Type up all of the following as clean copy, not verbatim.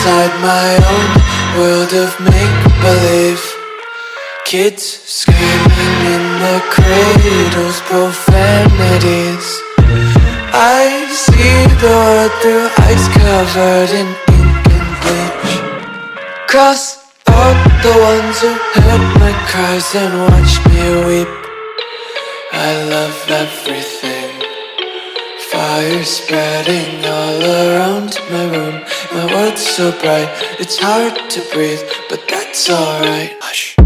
inside my own world of make-believe. Kids screaming in their cradles, profanities. I see the world through ice covered in ink and bleach. Cross out the ones who heard my cries and watched me weep. I love everything. Fire spreading all around my room. My world's so bright, it's hard to breathe, but that's alright. Hush.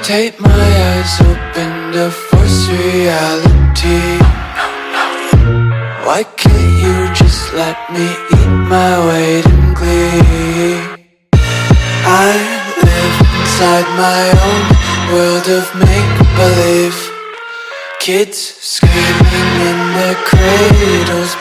Tape my eyes open to force reality. Why can't you just let me eat my weight in glee? I live inside my own world of make-believe. Kids screaming in their cradles,